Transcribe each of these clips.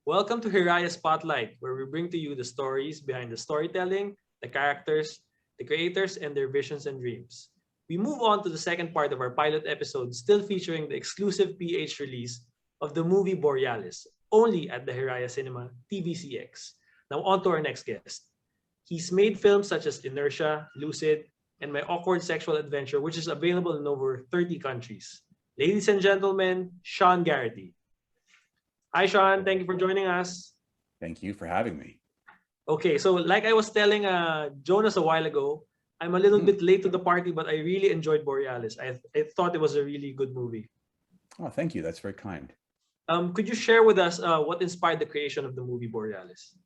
Welcome to Hiraya Spotlight, where we bring to you the stories behind the storytelling, the characters, the creators, and their visions and dreams. We move on to the second part of our pilot episode, still featuring the exclusive PH release of the movie Borealis, only at the Hiraya Cinema TVCX. Now, on to our next guest. He's made films such as Inertia, Lucid, and My Awkward Sexual Adventure, which is available in over 30 countries. Ladies and gentlemen, Sean Garrity. Hi, Sean. Thank you for joining us. Thank you for having me. Okay, so like I was telling Jonas a while ago, I'm a little bit late to the party, but I really enjoyed Borealis. I thought it was a really good movie. Oh, thank you. That's very kind. Could you share with us what inspired the creation of the movie Borealis?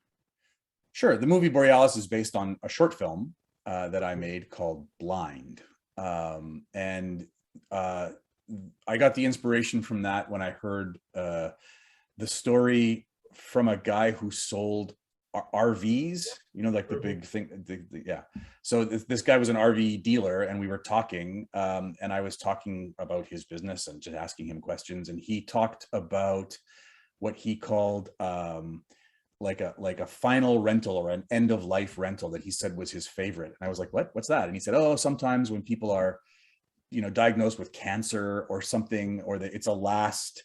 Sure. The movie Borealis is based on a short film that I made called Blind. I got the inspiration from that when I heard the story from a guy who sold RVs, like the big thing. Yeah. So this guy was an RV dealer, and we were talking, and I was talking about his business and just asking him questions. And he talked about what he called like a final rental or an end of life rental that he said was his favorite. And I was like, what's that? And he said, oh, sometimes when people are, diagnosed with cancer or something, or that it's a last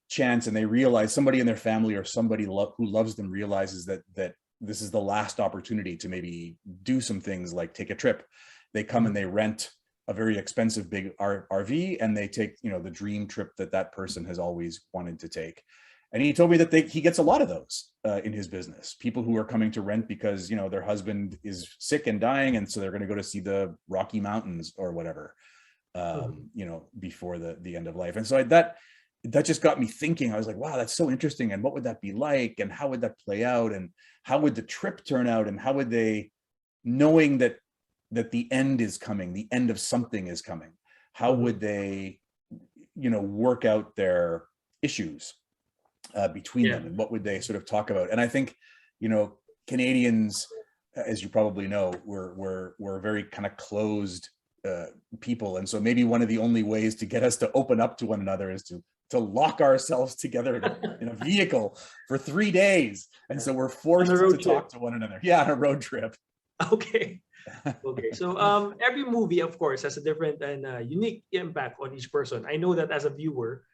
chance, and they realize somebody in their family or somebody who loves them realizes that this is the last opportunity to maybe do some things like take a trip. They come and they rent a very expensive big RV, and they take the dream trip that person has always wanted to take. And he told me that he gets a lot of those in his business. People who are coming to rent because their husband is sick and dying, and so they're going to go to see the Rocky Mountains or whatever, before the end of life. And so that just got me thinking. I was like, wow, that's so interesting. And what would that be like? And how would that play out? And how would the trip turn out? And how would they, knowing that the end is coming, the end of something is coming, how would they, work out their issues between them? And what would they sort of talk about? And I think, Canadians, as you probably know, we're very kind of closed people. And so maybe one of the only ways to get us to open up to one another is to lock ourselves together in a vehicle for 3 days. And so we're forced to talk to one another. Yeah, on a road trip. Okay. So every movie, of course, has a different and unique impact on each person. I know that as a viewer,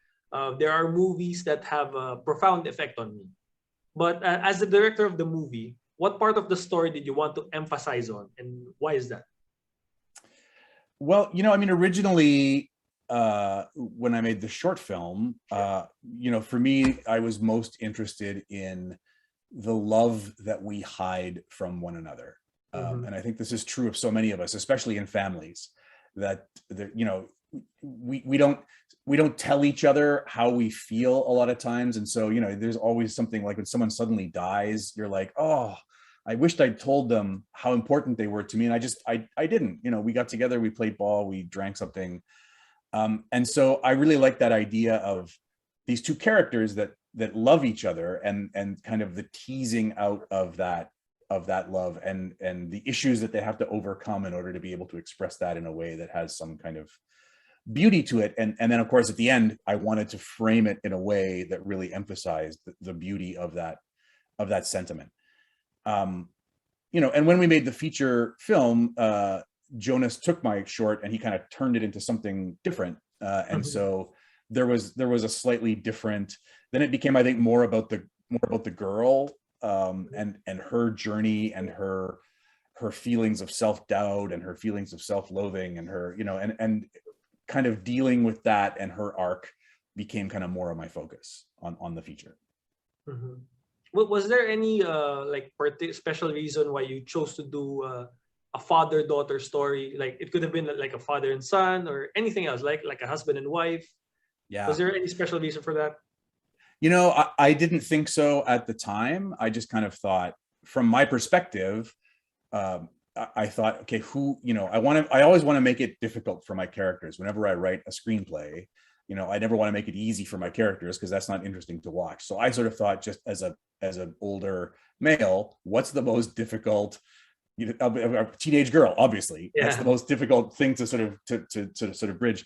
there are movies that have a profound effect on me. But as the director of the movie, what part of the story did you want to emphasize on, and why is that? Well, originally, when I made the short film, for me, I was most interested in the love that we hide from one another. And I think this is true of so many of us, especially in families, that we don't tell each other how we feel a lot of times. And so, there's always something like when someone suddenly dies, you're like, oh, I wished I'd told them how important they were to me. And I didn't. We got together, we played ball, we drank something. And so I really like that idea of these two characters that love each other, and kind of the teasing out of that love and the issues that they have to overcome in order to be able to express that in a way that has some kind of beauty to it. And then of course, at the end, I wanted to frame it in a way that really emphasized the beauty of that sentiment. And when we made the feature film, Jonas took my short and he kind of turned it into something different. And so there was a slightly different, then it became, I think, more about the girl, and her journey and her feelings of self-doubt and her feelings of self-loathing and her, and kind of dealing with that, and her arc became kind of more of my focus on the feature. Was there any special reason why you chose to do a father-daughter story? Like it could have been like a father and son, or anything else, like a husband and wife. Yeah. Was there any special reason for that? I didn't think so at the time. I just kind of thought, from my perspective, I thought, okay, I always want to make it difficult for my characters. Whenever I write a screenplay, I never want to make it easy for my characters, because that's not interesting to watch. So I sort of thought, just as an older male, what's the most difficult, a teenage girl, obviously, that's the most difficult thing to sort of bridge.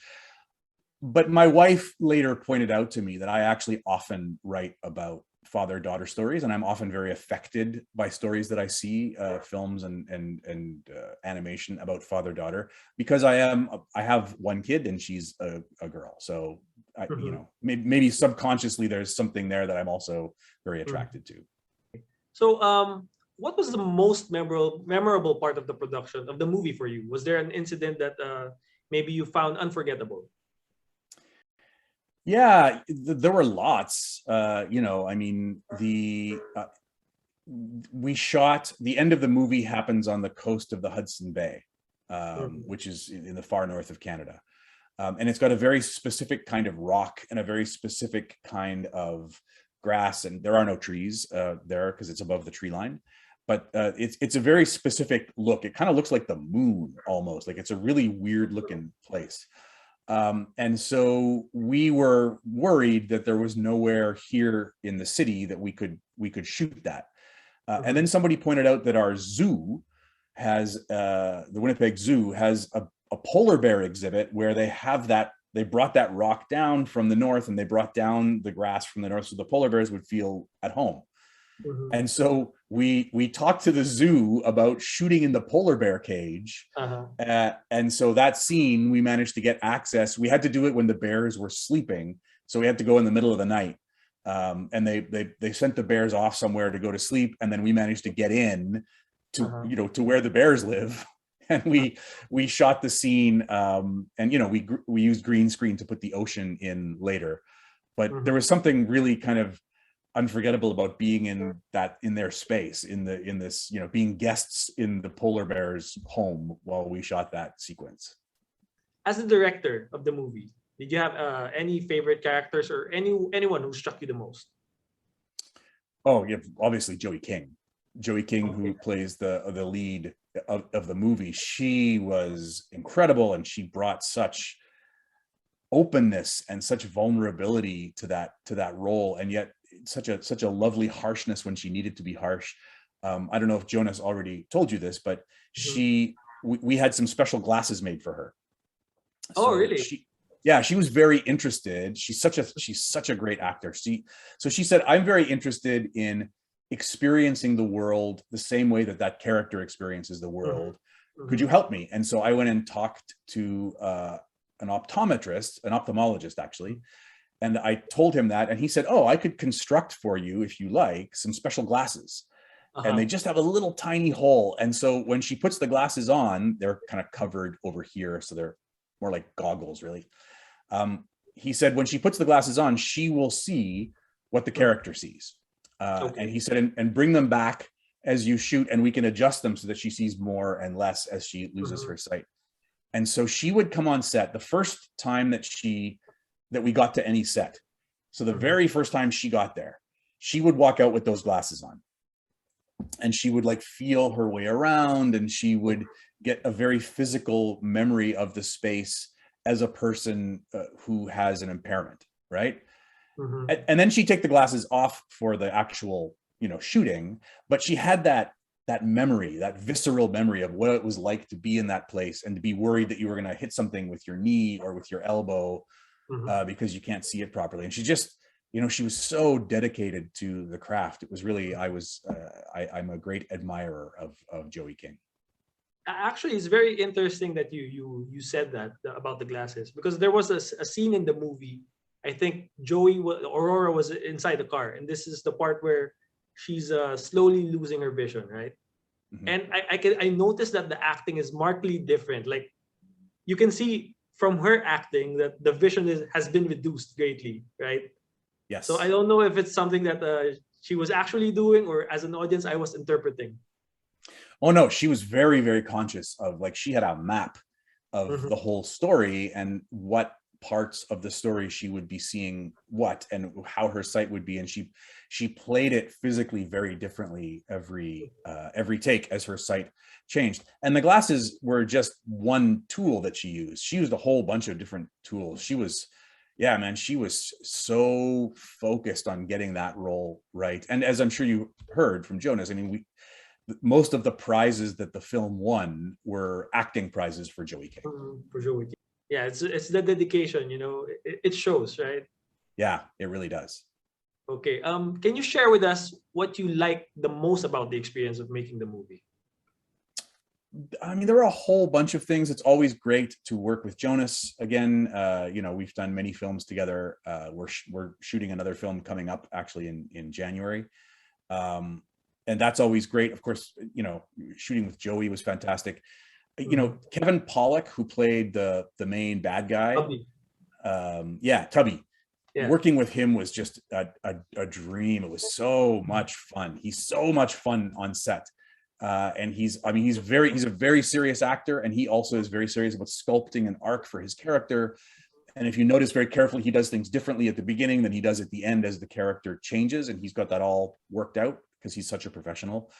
But my wife later pointed out to me that I actually often write about father-daughter stories, and I'm often very affected by stories that I see, films and animation about father-daughter, because I have one kid and she's a girl. So you know, maybe subconsciously there's something there that I'm also very attracted to. So, what was the most memorable part of the production of the movie for you? Was there an incident that maybe you found unforgettable? Yeah, there were lots. You know, I mean, we shot, the end of the movie happens on the coast of the Hudson Bay, which is in the far north of Canada. And it's got a very specific kind of rock and a very specific kind of grass, and there are no trees there because it's above the tree line. But it's a very specific look. It kind of looks like the moon almost. Like it's a really weird looking place. And so we were worried that there was nowhere here in the city that we could shoot that. And then somebody pointed out that our zoo has, the Winnipeg Zoo has a polar bear exhibit where they brought that rock down from the north and they brought down the grass from the north so the polar bears would feel at home. And so we talked to the zoo about shooting in the polar bear cage. And so that scene, we managed to get access. We had to do it when the bears were sleeping. So we had to go in the middle of the night. And they sent the bears off somewhere to go to sleep. And then we managed to get in to, you know, to where the bears live. And we shot the scene. And, you know, we used green screen to put the ocean in later. But there was something really kind of unforgettable about being in their space, in this, you know, being guests in the polar bear's home while we shot that sequence. As the director of the movie, did you have any favorite characters or anyone who struck you the most? Oh yeah, obviously Joey King, who plays the lead of the movie. She was incredible, and she brought such openness and such vulnerability to that role, and yet such a lovely harshness when she needed to be harsh. I don't know if Jonas already told you this, but we had some special glasses made for her. Oh, really? She was very interested. She's such a great actor. She said, I'm very interested in experiencing the world the same way that character experiences the world. Could you help me? And so I went and talked to an ophthalmologist actually. And I told him that, and he said, oh, I could construct for you, if you like, some special glasses. And they just have a little tiny hole. And so when she puts the glasses on, they're kind of covered over here. So they're more like goggles, really. He said, when she puts the glasses on, she will see what the character sees. And he said, and bring them back as you shoot, and we can adjust them so that she sees more and less as she loses her sight. And so she would come on set the first time that we got to any set. So the very first time she got there, she would walk out with those glasses on, and she would like feel her way around, and she would get a very physical memory of the space as a person who has an impairment, right? And then she'd take the glasses off for the actual, you know, shooting, but she had that memory, that visceral memory of what it was like to be in that place and to be worried that you were going to hit something with your knee or with your elbow because you can't see it properly. And she just, you know, she was so dedicated to the craft. It was really, I'm a great admirer of Joey King. Actually, it's very interesting that you said that about the glasses, because there was a scene in the movie. I think Aurora was inside the car, and this is the part where she's slowly losing her vision, right? And I noticed that the acting is markedly different. Like, you can see from her acting that the vision has been reduced greatly, right? Yes. So I don't know if it's something that she was actually doing, or as an audience I was interpreting. Oh no, she was very, very conscious of, like, she had a map of the whole story and what parts of the story she would be seeing what and how her sight would be, and she played it physically very differently every take as her sight changed. And the glasses were just one tool that she used. She used a whole bunch of different tools. She was so focused on getting that role right. And as I'm sure you heard from Jonas, I mean, most of the prizes that the film won were acting prizes for Joey King. For Joey King. Yeah, it's the dedication, you know, it shows, right? Yeah, it really does. Okay. Can you share with us what you like the most about the experience of making the movie? I mean, there are a whole bunch of things. It's always great to work with Jonas again. You know, we've done many films together. We're shooting another film coming up actually in January. And that's always great. Of course, you know, shooting with Joey was fantastic. You know, Kevin Pollak, who played the main bad guy. Tubby. Yeah, Tubby. Yeah. Working with him was just a dream. It was so much fun. He's so much fun on set. And he's a very serious actor, and he also is very serious about sculpting an arc for his character. And if you notice very carefully, he does things differently at the beginning than he does at the end as the character changes, and he's got that all worked out because he's such a professional.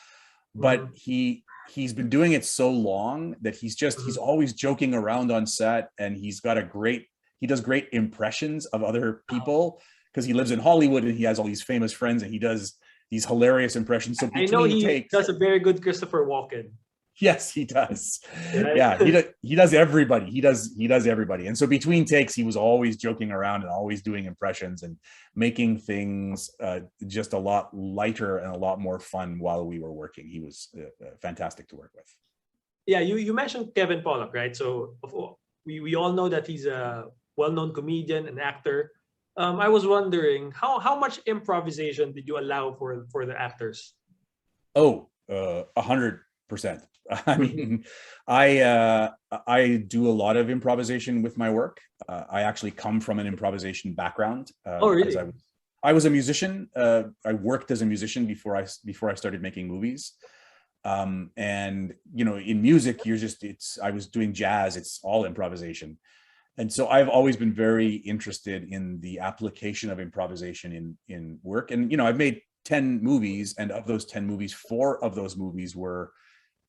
But he's been doing it so long that he's always joking around on set, and he does great impressions of other people because he lives in Hollywood and he has all these famous friends, and he does these hilarious impressions. So I know he does a very good Christopher Walken. Yes, he does. Right? Yeah, he does everybody. He does everybody. And so between takes, he was always joking around and always doing impressions and making things just a lot lighter and a lot more fun while we were working. He was fantastic to work with. Yeah, you mentioned Kevin Pollak, right? So we all know that he's a well-known comedian and actor. I was wondering how much improvisation did you allow for the actors? 100%. I mean, I do a lot of improvisation with my work. I actually come from an improvisation background. Oh, really? I was a musician. I worked as a musician before I started making movies. And you know, in music, I was doing jazz. It's all improvisation. And so I've always been very interested in the application of improvisation in work. And, you know, I've made 10 movies, and of those 10 movies, 4 of those movies were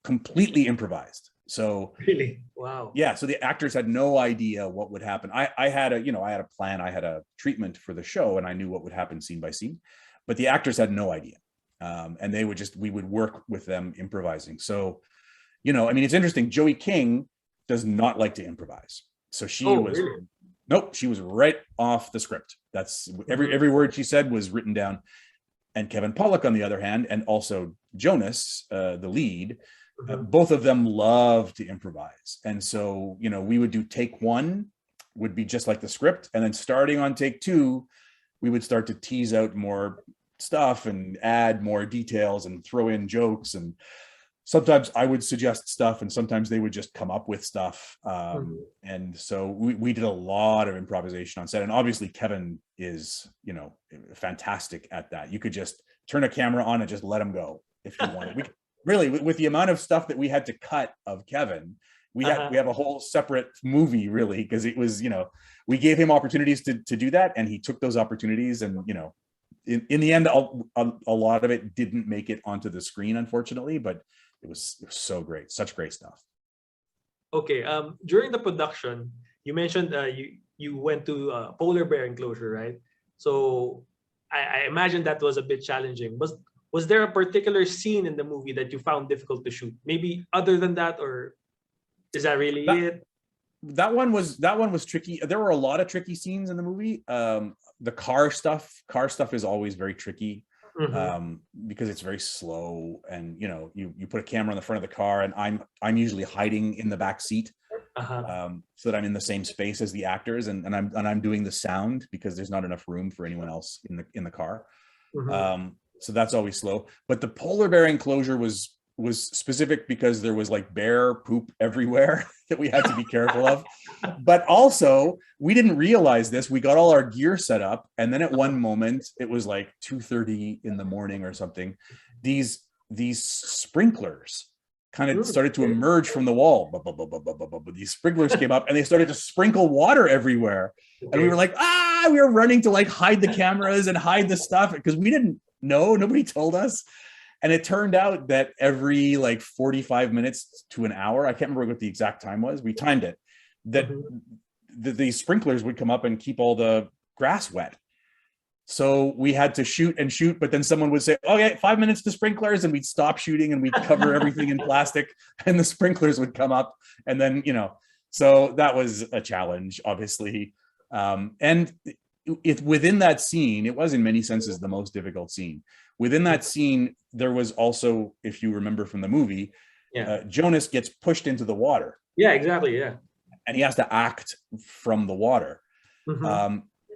completely improvised. So really, wow. Yeah. So the actors had no idea what would happen. I had a plan. I had a treatment for the show, and I knew what would happen scene by scene, but the actors had no idea. And we would work with them improvising. So, you know, I mean, it's interesting. Joey King does not like to improvise. So really? Nope, she was right off the script. That's every word she said was written down. And Kevin Pollak, on the other hand, and also Jonas, the lead, both of them love to improvise. And so, you know, we would do take 1 would be just like the script. And then starting on take 2, we would start to tease out more stuff and add more details and throw in jokes. And sometimes I would suggest stuff, and sometimes they would just come up with stuff. And so we did a lot of improvisation on set. And obviously Kevin is, you know, fantastic at that. You could just turn a camera on and just let him go if you wanted. Really, with the amount of stuff that we had to cut of Kevin, we have a whole separate movie, really, because it was, you know, we gave him opportunities to do that, and he took those opportunities. And, you know, in the end, a lot of it didn't make it onto the screen, unfortunately, but it was so great, such great stuff. Okay. During the production, you mentioned you went to polar bear enclosure, right? So I imagine that was a bit challenging. Was there a particular scene in the movie that you found difficult to shoot? Maybe other than that, or is that really it? That one was tricky. There were a lot of tricky scenes in the movie. The car stuff is always very tricky. Because it's very slow, and you know, you put a camera on the front of the car, and I'm usually hiding in the back seat, so that I'm in the same space as the actors, and I'm doing the sound because there's not enough room for anyone else in the car. So that's always slow. But the polar bear enclosure was specific because there was like bear poop everywhere that we had to be careful of. But also, we didn't realize this. We got all our gear set up, and then at one moment, it was like 2:30 in the morning or something. These sprinklers kind of started to emerge from the wall. These sprinklers came up, and they started to sprinkle water everywhere. And we were like, we were running to like hide the cameras and hide the stuff because we didn't know. Nobody told us. And it turned out that every like 45 minutes to an hour, I can't remember what the exact time was, we timed it, that the sprinklers would come up and keep all the grass wet. So we had to shoot and shoot, but then someone would say, okay, 5 minutes to sprinklers, and we'd stop shooting and we'd cover everything in plastic, and the sprinklers would come up. And then, you know, so that was a challenge, obviously. And within that scene, it was in many senses the most difficult scene. Within that scene, there was also, if you remember from the movie, Jonas gets pushed into the water. Yeah, exactly. Yeah. And he has to act from the water.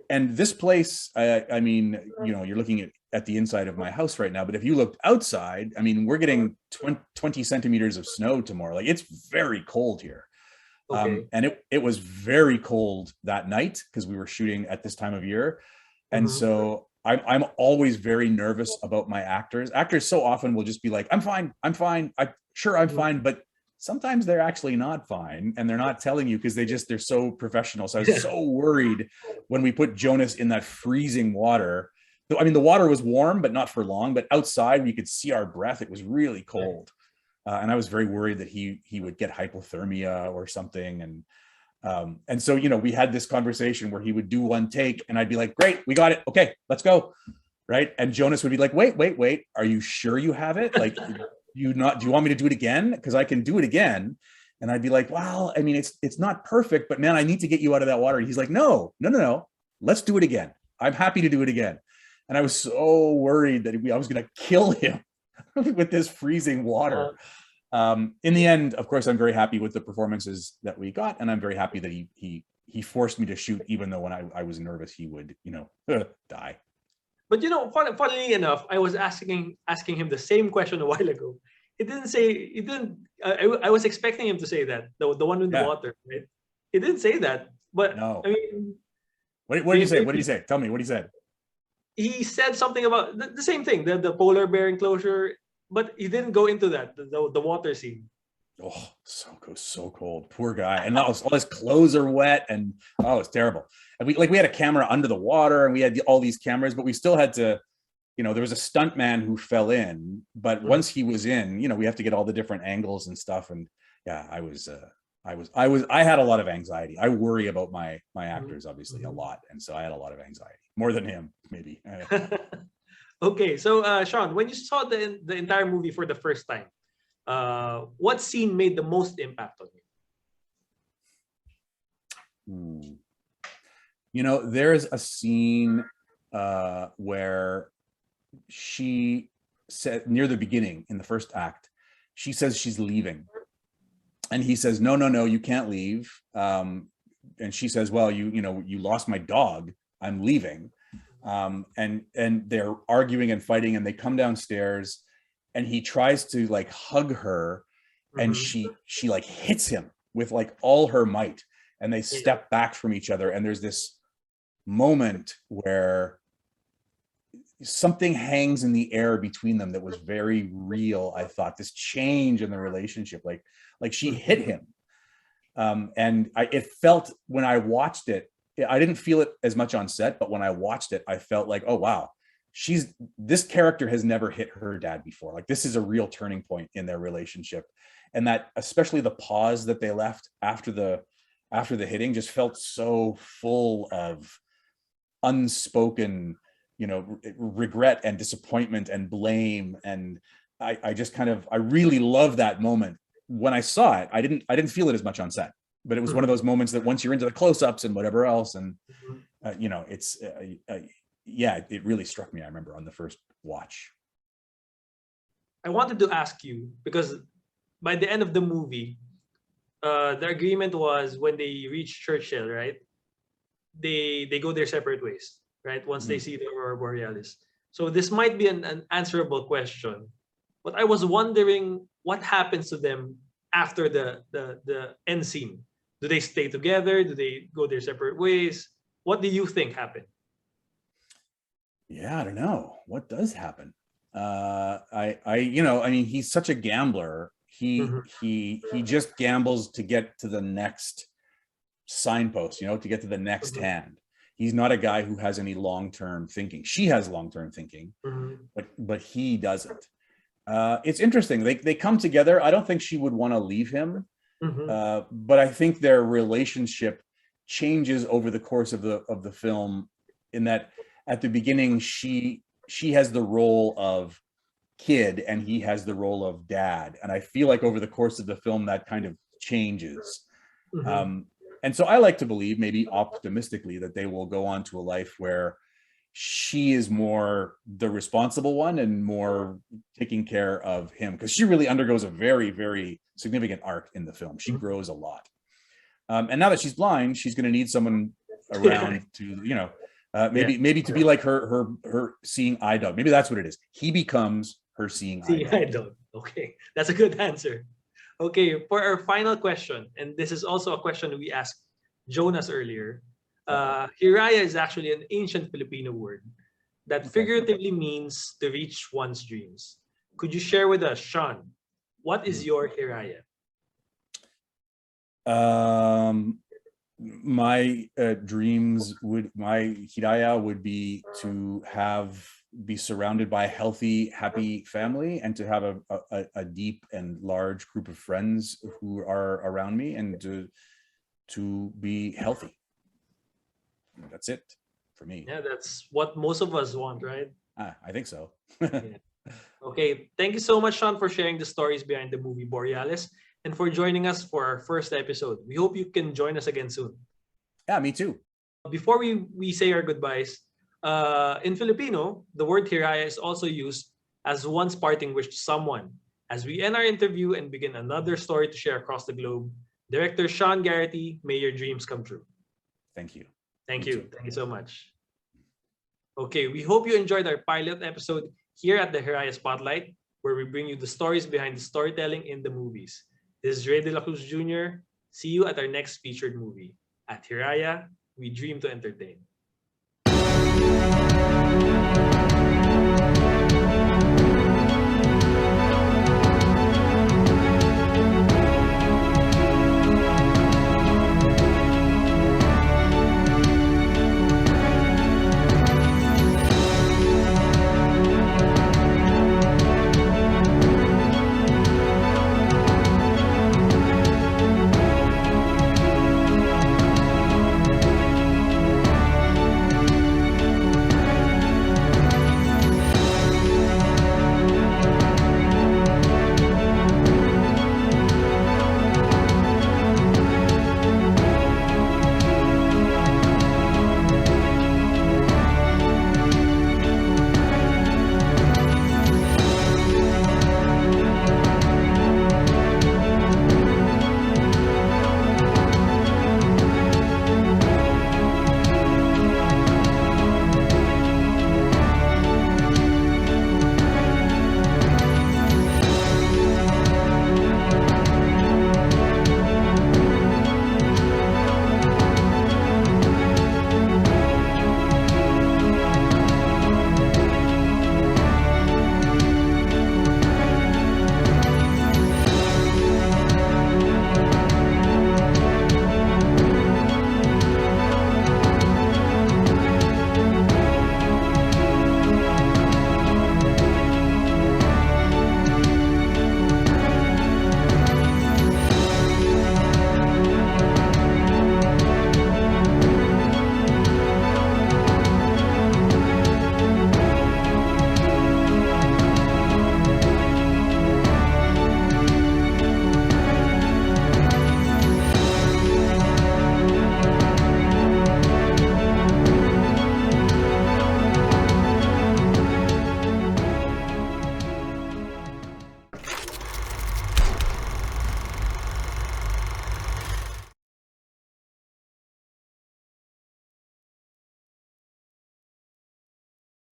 And this place, I mean, you know, you're looking at the inside of my house right now, but if you looked outside, I mean, we're getting 20 centimeters of snow tomorrow. Like, it's very cold here. And it was very cold that night because we were shooting at this time of year. And so I'm always very nervous about my actors. Actors so often will just be like, I'm fine. I'm fine. I'm fine. But sometimes they're actually not fine, and they're not telling you because they're so professional. So I was so worried when we put Jonas in that freezing water. I mean, the water was warm, but not for long. But outside, we could see our breath. It was really cold. And I was very worried that he would get hypothermia or something. And so, you know, we had this conversation where he would do one take and I'd be like, great, we got it. Okay, let's go. Right. And Jonas would be like, wait. Are you sure you have it? Like, do you want me to do it again? Because I can do it again. And I'd be like, well, I mean, it's not perfect, but man, I need to get you out of that water. And he's like, no. Let's do it again. I'm happy to do it again. And I was so worried that I was going to kill him with this freezing water. In the end, of course, I'm very happy with the performances that we got, and I'm very happy that he forced me to shoot, even though when I was nervous he would, you know, die. But you know, funnily enough, I was asking him the same question a while ago. He didn't say. He didn't. I was expecting him to say that the one in the water, right? He didn't say that. But no. I mean, what did he say? What did he say? Tell me what he said. He said something about the same thing, the polar bear enclosure, but he didn't go into that, the water scene. Oh, so cold. Poor guy. And all his clothes are wet, and it's terrible. And we had a camera under the water, and we had all these cameras, but we still had to, you know, there was a stunt man who fell in, but once he was in, you know, we have to get all the different angles and stuff. And yeah, I had a lot of anxiety. I worry about my actors, obviously, a lot. And so I had a lot of anxiety, more than him, maybe. Okay, so Sean, when you saw the entire movie for the first time, what scene made the most impact on you? You know, there's a scene where she said, near the beginning in the first act, she says she's leaving. And he says, no, you can't leave. And she says, well, you lost my dog. I'm leaving. And they're arguing and fighting, and they come downstairs, and he tries to like hug her, and she like hits him with like all her might, and they step back from each other. And there's this moment where something hangs in the air between them that was very real. I thought this change in the relationship, like she hit him. And it felt, when I watched it, I didn't feel it as much on set, but when I watched it, I felt like, oh, wow, this character has never hit her dad before. Like, this is a real turning point in their relationship. And that, especially the pause that they left after the hitting, just felt so full of unspoken, you know, regret and disappointment and blame. And I just I really love that moment. When I saw it, I didn't feel it as much on set, but it was one of those moments that once you're into the close-ups and whatever else, and you know, it's yeah, it really struck me. I remember on the first watch. I wanted to ask you, because by the end of the movie, the agreement was when they reach Churchill, right? They go their separate ways, right? Once they see the Aurora Borealis. So this might be an answerable question, but I was wondering what happens to them after the end scene. Do they stay together? Do they go their separate ways? What do you think happened? Yeah, I don't know. What does happen? You know, I mean, he's such a gambler. He just gambles to get to the next signpost, you know, to get to the next hand. He's not a guy who has any long-term thinking. She has long-term thinking, but he doesn't. It's interesting. They come together. I don't think she would want to leave him, but I think their relationship changes over the course of the film, in that at the beginning she has the role of kid and he has the role of dad, and I feel like over the course of the film that kind of changes. And so I like to believe, maybe optimistically, that they will go on to a life where she is more the responsible one and more taking care of him, because she really undergoes a very, very significant arc in the film. She grows a lot. And now that she's blind, she's going to need someone around to, maybe to be like her seeing eye dog. Maybe that's what it is. He becomes her seeing eye dog. Okay, that's a good answer. Okay, for our final question, and this is also a question we asked Jonas earlier. Hiraya is actually an ancient Filipino word that figuratively means to reach one's dreams. Could you share with us, Sean, what is your Hiraya? My my Hiraya would be to be surrounded by a healthy, happy family, and to have a deep and large group of friends who are around me, and to be healthy. That's it for me. Yeah, that's what most of us want, right? I think so. Yeah. Okay, thank you so much, Sean, for sharing the stories behind the movie Borealis and for joining us for our first episode. We hope you can join us again soon. Yeah, me too. Before we say our goodbyes, in Filipino, the word Hiraya is also used as one's parting wish to someone. As we end our interview and begin another story to share across the globe, Director Sean Garrity, may your dreams come true. Thank you. Thank you. Thank you so much. Okay, we hope you enjoyed our pilot episode here at the Hiraya Spotlight, where we bring you the stories behind the storytelling in the movies. This is Ray De La Cruz Jr. See you at our next featured movie. At Hiraya, we dream to entertain.